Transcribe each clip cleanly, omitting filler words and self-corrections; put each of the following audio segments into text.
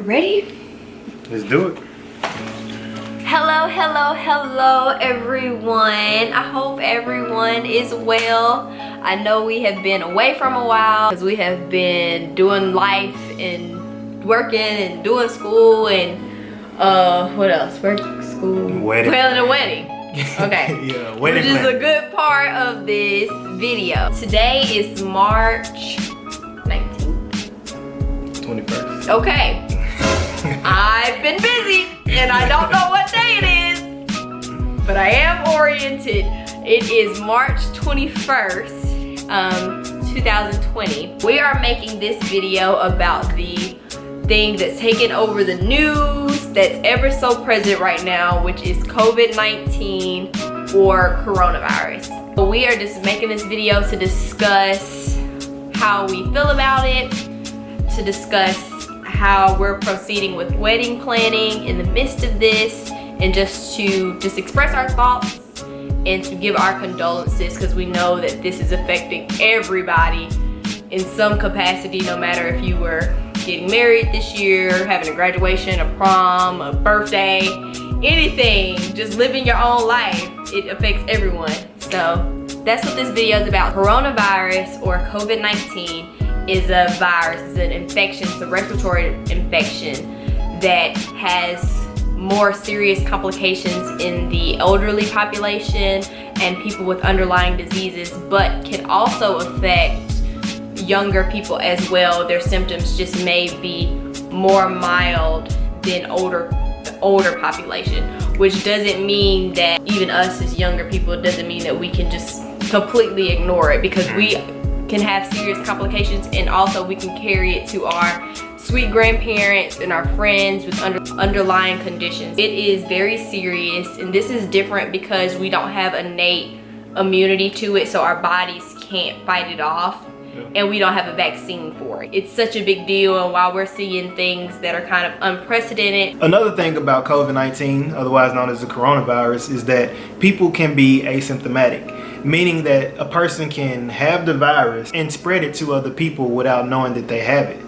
Ready? Let's do it. Hello everyone. I hope everyone is well. I know we have been away from a while because we have been doing life and working and doing school and what else? Work, school, Wedding. Well, and a wedding. Okay. Yeah, wedding. Which is a good part of this video. Today is March 19th. 21st. Okay. I've been busy and I don't know what day it is, but I am oriented. It is March 21st, 2020. We are making this video about the thing that's taken over the news, that's ever so present right now, which is COVID-19 or coronavirus. But we are just making this video to discuss how we feel about it, to discuss how we're proceeding with wedding planning in the midst of this, and just to express our thoughts and to give our condolences, because we know that this is affecting everybody in some capacity, no matter if you were getting married this year, having a graduation, a prom, a birthday, anything, just living your own life. It affects everyone. So that's what this video is about. Coronavirus or COVID-19 is a virus, it's an infection, it's a respiratory infection that has more serious complications in the elderly population and people with underlying diseases, but can also affect younger people as well. Their symptoms just may be more mild than the older population, which doesn't mean that even us as younger people, it doesn't mean that we can just completely ignore it, because we can have serious complications, and also we can carry it to our sweet grandparents and our friends with underlying conditions. It is very serious, and this is different because we don't have innate immunity to it, so our bodies can't fight it off, and we don't have a vaccine for it. It's such a big deal, and while we're seeing things that are kind of unprecedented. Another thing about COVID-19, otherwise known as the coronavirus, is that people can be asymptomatic, meaning that a person can have the virus and spread it to other people without knowing that they have it.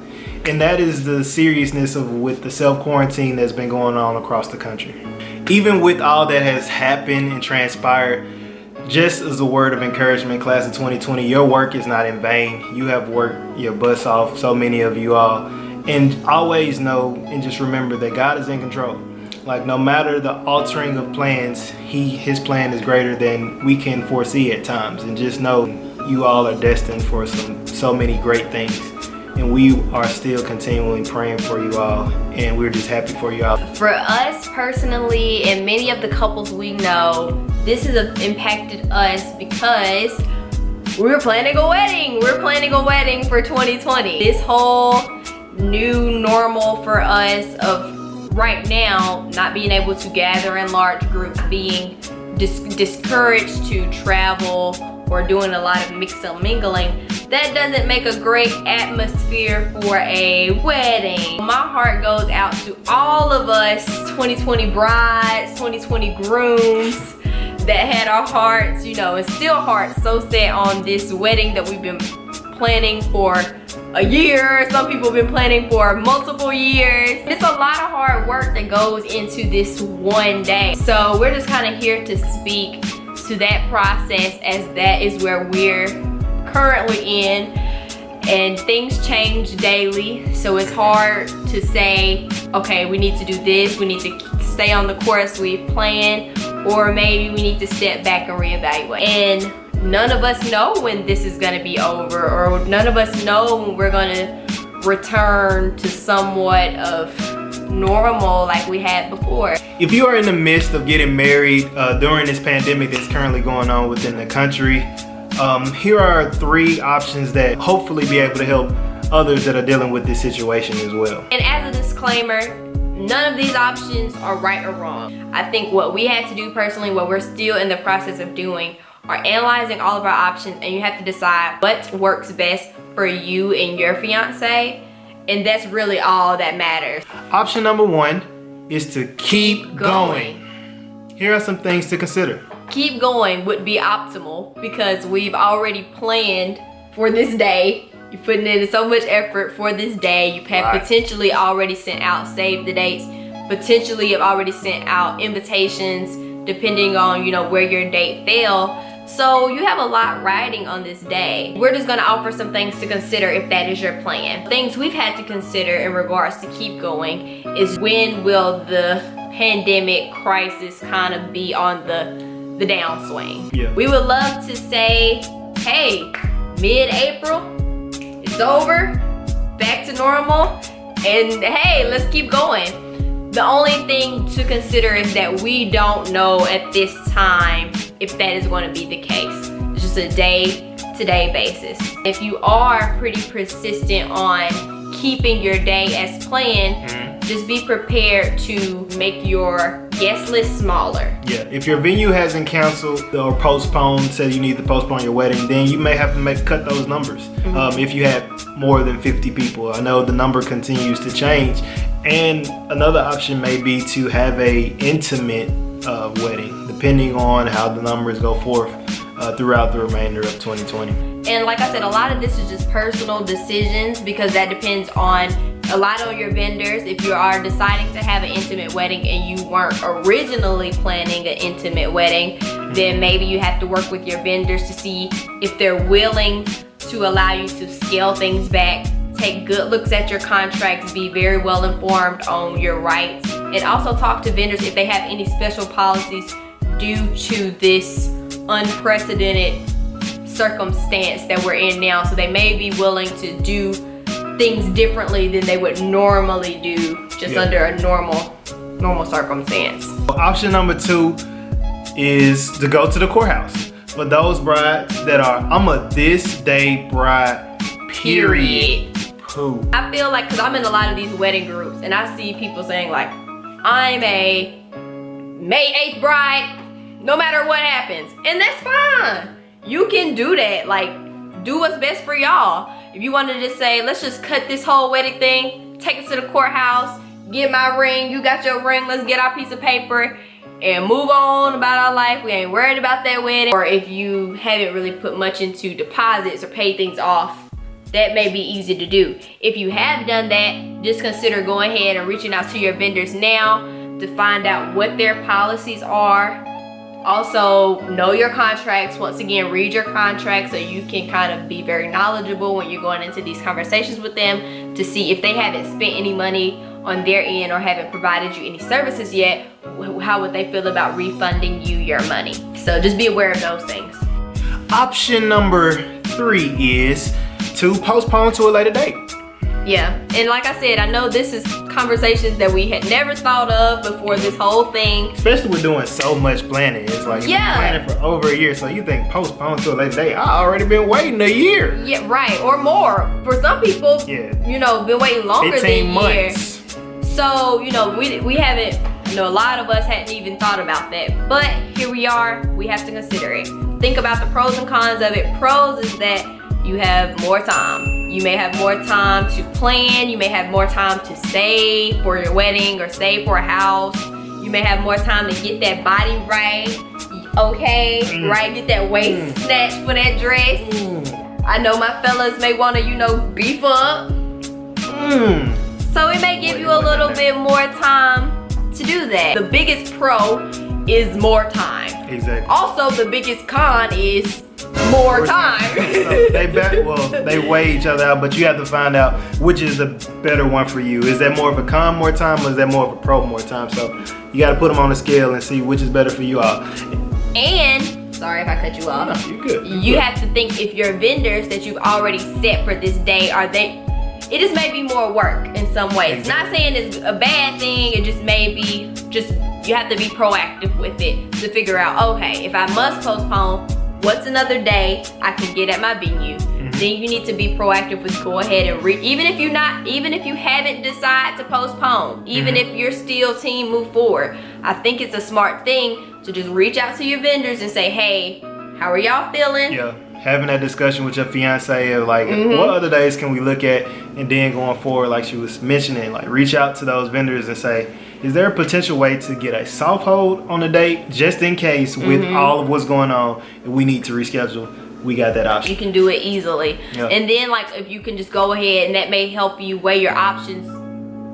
And that is the seriousness with the self-quarantine that's been going on across the country. Even with all that has happened and transpired, just as a word of encouragement, class of 2020, your work is not in vain. You have worked your butts off, so many of you all. And always know and just remember that God is in control. Like, no matter the altering of plans, his plan is greater than we can foresee at times. And just know you all are destined for so many great things. And we are still continually praying for you all, and we're just happy for you all. For us personally, and many of the couples we know, this has impacted us because we're planning a wedding. We're planning a wedding for 2020. This whole new normal for us of right now not being able to gather in large groups, being discouraged to travel or doing a lot of mixed and mingling, that doesn't make a great atmosphere for a wedding. My heart goes out to all of us 2020 brides, 2020 grooms that had our hearts, and still hearts so set on this wedding that we've been planning for a year. Some people have been planning for multiple years. It's a lot of hard work that goes into this one day. So we're just kind of here to speak to that process, as that is where we're currently in, and things change daily. So it's hard to say, okay, we need to do this, we need to stay on the course we've planned, or maybe we need to step back and reevaluate. And none of us know when this is gonna be over, or none of us know when we're gonna return to somewhat of normal like we had before. If you are in the midst of getting married during this pandemic that's currently going on within the country, here are 3 options that hopefully be able to help others that are dealing with this situation as well. And as a disclaimer, none of these options are right or wrong. I think what we had to do personally, what we're still in the process of doing, are analyzing all of our options, and you have to decide what works best for you and your fiance, and that's really all that matters. Option number 1 is to keep going. Here are some things to consider. Keep going would be optimal because we've already planned for this day You're putting in so much effort for this day. You have potentially already sent out save the dates. Potentially have already sent out invitations depending on, you know, where your date fell. So you have a lot riding on this day. We're just gonna offer some things to consider if that is your plan. Things we've had to consider in regards to keep going is when will the pandemic crisis kind of be on the downswing. Yeah. We would love to say, hey, mid-April, it's over, back to normal, and hey, let's keep going. The only thing to consider is that we don't know at this time if that is going to be the case. It's just a day-to-day basis. If you are pretty persistent on keeping your day as planned, just be prepared to make your guest list smaller. Yeah, if your venue hasn't canceled or postponed, said you need to postpone your wedding, then you may have to cut those numbers. If you had more than 50 people, I know the number continues to change. And another option may be to have a intimate wedding, depending on how the numbers go forth throughout the remainder of 2020. And like I said, a lot of this is just personal decisions because that depends on a lot on your vendors. If you are deciding to have an intimate wedding and you weren't originally planning an intimate wedding, then maybe you have to work with your vendors to see if they're willing to allow you to scale things back. Take good looks at your contracts, be very well informed on your rights, and also talk to vendors if they have any special policies due to this unprecedented circumstance that we're in now. So they may be willing to do things differently than they would normally do just under a normal circumstance. Option number 2 is to go to the courthouse. For those brides that are, I'm a this day bride, period. I feel like, because I'm in a lot of these wedding groups and I see people saying like, I'm a May 8th bride, no matter what happens. And that's fine. You can do that. Like, do what's best for y'all. If you wanted to say, let's just cut this whole wedding thing, take it to the courthouse, get my ring, you got your ring, let's get our piece of paper and move on about our life. We ain't worried about that wedding. Or if you haven't really put much into deposits or paid things off, that may be easy to do. If you have done that, just consider going ahead and reaching out to your vendors now to find out what their policies are. Also, know your contracts. Once again, read your contracts so you can kind of be very knowledgeable when you're going into these conversations with them to see if they haven't spent any money on their end or haven't provided you any services yet, how would they feel about refunding you your money? So just be aware of those things. Option number 3 is to postpone to a later date. Yeah, and like I said, I know this is conversations that we had never thought of before this whole thing. Especially with doing so much planning. It's like you've been planning for over a year, so you think postpone to a later date. I already been waiting a year. Yeah, right, or more. For some people, you know, been waiting longer than a year. So, you know, we haven't, you know, a lot of us hadn't even thought about that. But here we are, we have to consider it. Think about the pros and cons of it. Pros is that you have more time. You may have more time to plan. You may have more time to save for your wedding or save for a house. You may have more time to get that body right. Okay, right? Get that waist snatched for that dress. I know my fellas may want to, you know, beef up. So it may give you a little bit more time to do that. The biggest pro is more time. Exactly. Also, the biggest con is more time. So they weigh each other out, but you have to find out which is the better one for you. Is that more of a con, more time, or is that more of a pro, more time? So you got to put them on the scale and see which is better for you all. And sorry if I cut you off. No, you're good. You have to think if your vendors that you've already set for this day, it just may be more work in some ways. Exactly. Not saying it's a bad thing, it just may be, you have to be proactive with it to figure out, okay, if I must postpone, what's another day I can get at my venue? Then you need to be proactive with go ahead and even if you haven't decided to postpone, even if you're still team move forward, I think it's a smart thing to just reach out to your vendors and say, hey, how are y'all feeling? Yeah, having that discussion with your fiance of like, what other days can we look at? And then going forward, like she was mentioning, like reach out to those vendors and say, is there a potential way to get a soft hold on the date just in case with all of what's going on and we need to reschedule? we got that option. You can do it easily. Yep. And then like if you can just go ahead, and that may help you weigh your options,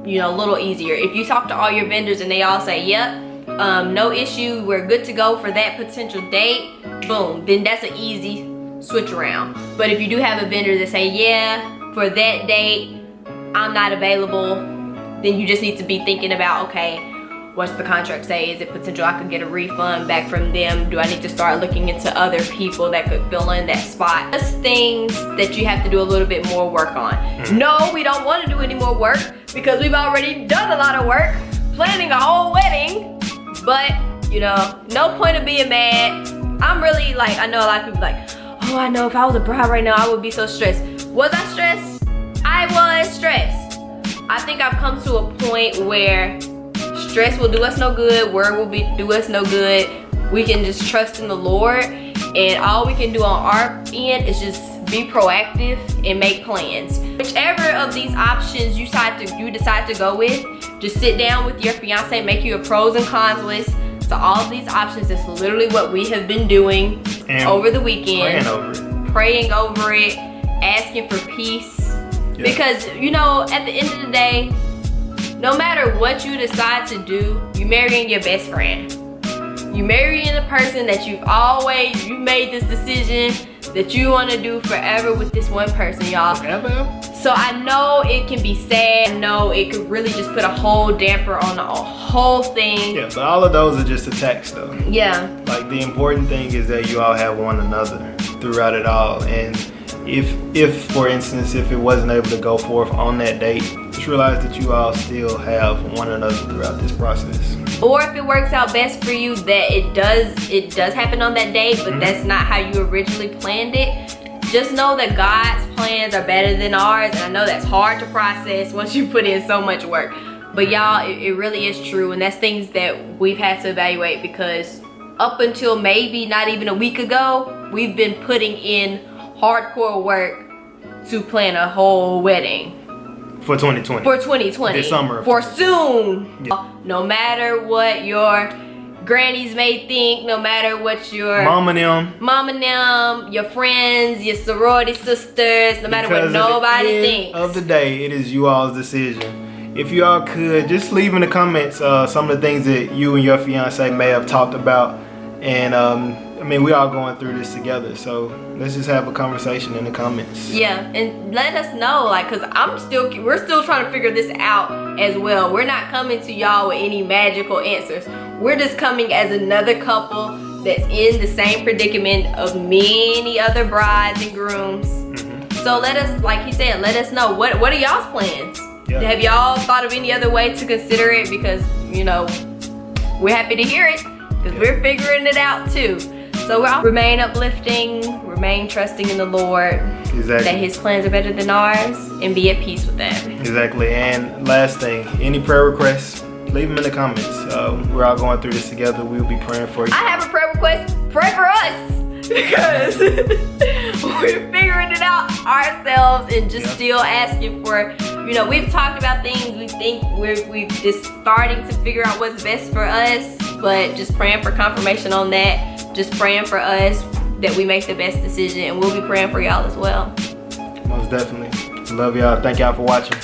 you know, a little easier. If you talk to all your vendors and they all say, yep, no issue, we're good to go for that potential date, boom, then that's an easy switch around. But if you do have a vendor that say, yeah, for that date, I'm not available, then you just need to be thinking about, okay, what's the contract say? Is it potential I could get a refund back from them? Do I need to start looking into other people that could fill in that spot? Just things that you have to do a little bit more work on. No, we don't want to do any more work because we've already done a lot of work planning a whole wedding. But, you know, no point of being mad. I'm really like, I know a lot of people like, oh, I know if I was a bride right now, I would be so stressed. Was I stressed? I was stressed. I think I've come to a point where stress will do us no good, worry will do us no good. We can just trust in the Lord, and all we can do on our end is just be proactive and make plans. Whichever of these options you decide to go with, just sit down with your fiance, make you a pros and cons list. So all of these options is literally what we have been doing and over the weekend. Praying over it, asking for peace. Yep. Because, you know, at the end of the day, no matter what you decide to do, you're marrying your best friend. You're marrying a person that you made this decision that you want to do forever with this one person, y'all. Forever? So I know it can be sad. I know it could really just put a whole damper on the whole thing. Yeah, but all of those are just attacks though. Yeah. Like the important thing is that you all have one another throughout it all. And if for instance, if it wasn't able to go forth on that date, just realize that you all still have one another throughout this process. Or if it works out best for you that it does happen on that date, but that's not how you originally planned it, just know that God's plans are better than ours. And I know that's hard to process once you put in so much work. But y'all, it really is true. And that's things that we've had to evaluate, because up until maybe not even a week ago, we've been putting in hardcore work to plan a whole wedding. For 2020. For 2020. This summer. For soon. Yeah. No matter what your grannies may think, no matter what your mama and them, your friends, your sorority sisters, no matter what nobody thinks. Of the day, it is you all's decision. If you all could just leave in the comments some of the things that you and your fiance may have talked about, and I mean, we all going through this together, so let's just have a conversation in the comments. Yeah, and let us know, like, cause we're still trying to figure this out as well. We're not coming to y'all with any magical answers. We're just coming as another couple that's in the same predicament of many other brides and grooms. So let us, like he said, let us know what are y'all's plans. Yeah. Have y'all thought of any other way to consider it? Because, you know, we're happy to hear it, because we're figuring it out too. So we'll remain uplifting, remain trusting in the Lord. Exactly. That his plans are better than ours, and be at peace with them. Exactly. And last thing, any prayer requests, leave them in the comments. We're all going through this together. We'll be praying for you. I have a prayer request. Pray for us, because we're figuring it out ourselves and just still asking for, you know, we've talked about things. We think we're just starting to figure out what's best for us, but just praying for confirmation on that. Just praying for us that we make the best decision, and we'll be praying for y'all as well. Most definitely. Love y'all. Thank y'all for watching.